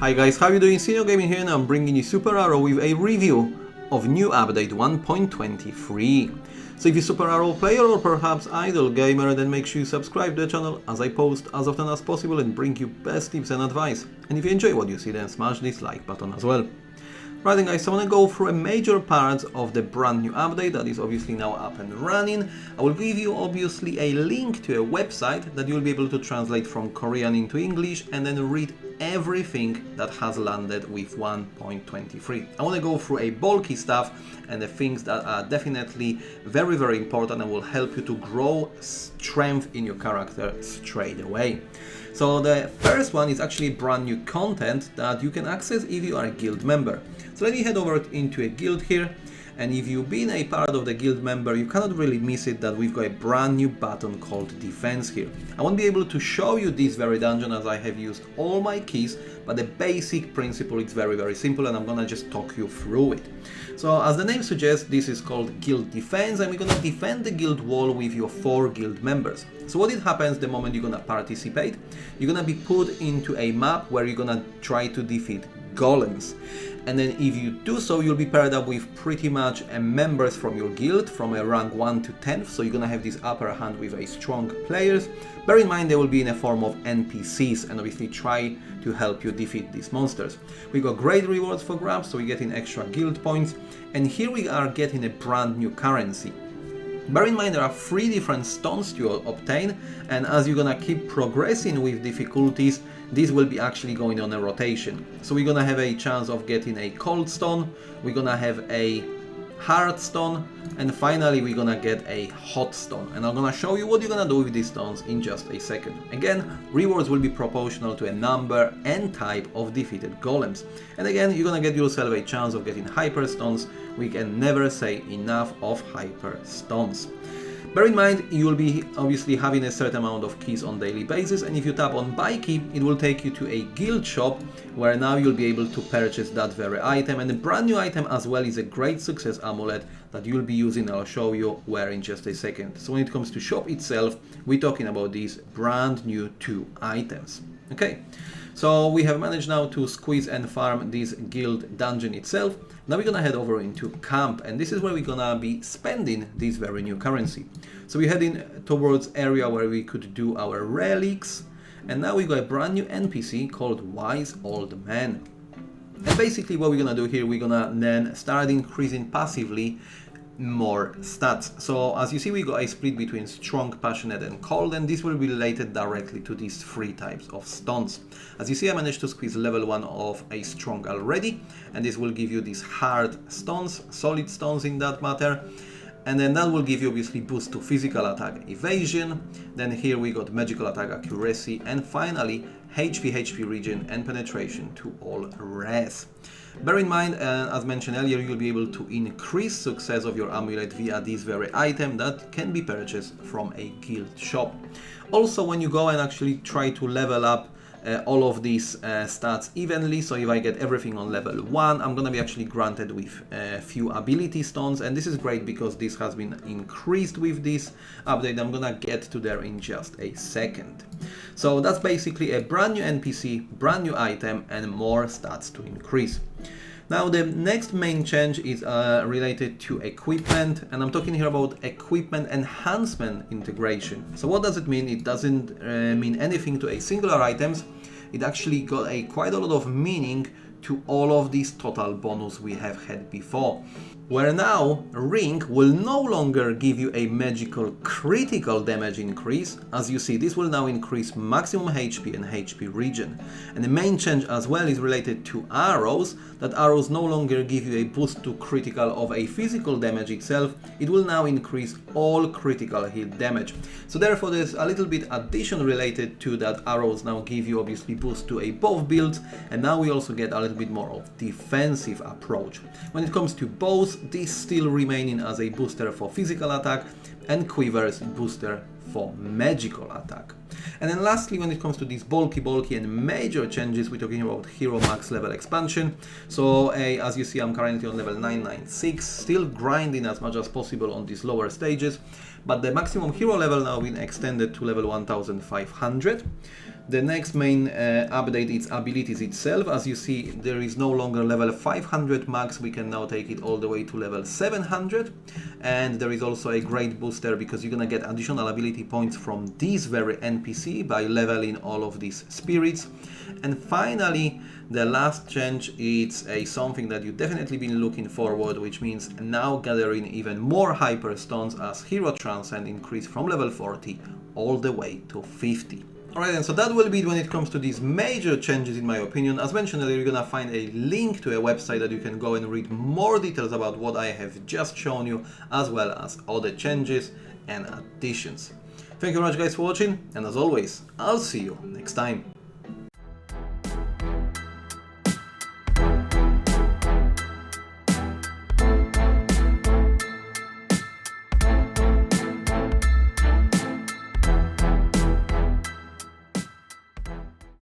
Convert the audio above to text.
Hi guys, how you doing? Senior Gaming here and I'm bringing you Super Arrow with a review of new update 1.23. So if you're Super Arrow player or perhaps idle gamer, then make sure you subscribe to the channel as I post as often as possible and bring you best tips and advice. And if you enjoy what you see, then smash this like button as well. Right then guys, so I want to go through a major part of the brand new update that is obviously now up and running. I will give you obviously a link to a website that you'll be able to translate from Korean into English and then read everything that has landed with 1.23. I want to go through a bulky stuff and the things that are definitely very important and will help you to grow strength in your character straight away. So the first one is actually brand new content that you can access if you are a guild member. So let me head over into a guild here, and if you've been a part of the guild member, you cannot really miss it that we've got a brand new button called defense here. I won't be able to show you this very dungeon as I have used all my keys, but the basic principle is very simple and I'm gonna just talk you through it. So as the name suggests, this is called guild defense and we're gonna defend the guild wall with your 4 guild members. So what it happens the moment you're gonna participate, you're gonna be put into a map where you're gonna try to defeat golems. And then if you do so, you'll be paired up with pretty much members from your guild from a rank 1 to 10th, so you're gonna have this upper hand with a strong players. Bear in mind they will be in a form of NPCs and obviously try to help you defeat these monsters. We got great rewards for grabs, so we're getting extra guild points, and here we are getting a brand new currency. Bear in mind there are 3 different stones to obtain, and as you're gonna keep progressing with difficulties, this will be actually going on a rotation. So we're gonna have a chance of getting a cold stone, we're gonna have a hard stone, and finally we're gonna get a hot stone. And I'm gonna show you what you're gonna do with these stones in just a second. Again, rewards will be proportional to a number and type of defeated golems. And again, you're gonna get yourself a chance of getting hyper stones. We can never say enough of hyper stones. Bear in mind, you will be obviously having a certain amount of keys on daily basis, and if you tap on buy key, it will take you to a guild shop where now you'll be able to purchase that very item, and the brand new item as well is a great success amulet that you'll be using. I'll show you where in just a second. So when it comes to shop itself, we're talking about these brand new 2 items. Okay, so we have managed now to squeeze and farm this guild dungeon itself. Now we're gonna head over into camp, and this is where we're gonna be spending this very new currency. So we're heading towards area where we could do our relics, and now we got a brand new NPC called Wise Old Man. And basically what we're gonna do here, we're gonna then start increasing passively more stats. So as you see, we got a split between strong, passionate and cold, and this will be related directly to these 3 types of stones. As you see, I managed to squeeze level 1 of a strong already, and this will give you these hard stones, solid stones in that matter. And then that will give you obviously boost to physical attack evasion. Then here we got magical attack accuracy, and finally HP regen and penetration to all res. Bear in mind, as mentioned earlier, you'll be able to increase success of your amulet via this very item that can be purchased from a guild shop. Also, when you go and actually try to level up all of these stats evenly, so if I get everything on level 1, I'm gonna be actually granted with a few ability stones, and this is great because this has been increased with this update. I'm gonna get to there in just a second. So that's basically a brand new NPC, brand new item, and more stats to increase. Now the next main change is related to equipment, and I'm talking here about equipment enhancement integration. So what does it mean? It doesn't mean anything to a singular items. It actually got quite a lot of meaning to all of these total bonus we have had before. Where now Ring will no longer give you a magical critical damage increase. As you see, this will now increase maximum HP and HP regen. And the main change as well is related to arrows, that arrows no longer give you a boost to critical of a physical damage itself. It will now increase all critical hit damage. So therefore there's a little bit addition related to that. Arrows now give you obviously boost to a both builds, and now we also get a little bit more of defensive approach. When it comes to bows, this still remaining as a booster for physical attack, and quivers booster for magical attack. And then lastly, when it comes to these bulky and major changes, we're talking about hero max level expansion. So as you see, I'm currently on level 996, still grinding as much as possible on these lower stages, but the maximum hero level now been extended to level 1500. The next main update is abilities itself. As you see, there is no longer level 500 max, we can now take it all the way to level 700. And there is also a great booster because you're gonna get additional ability points from this very NPC by leveling all of these spirits. And finally, the last change is something that you've definitely been looking forward, which means now gathering even more hyper stones as hero transcend increase from level 40 all the way to 50. Alright, and so that will be it when it comes to these major changes in my opinion. As mentioned earlier, you're gonna find a link to a website that you can go and read more details about what I have just shown you, as well as other changes and additions. Thank you very much guys for watching, and as always, I'll see you next time.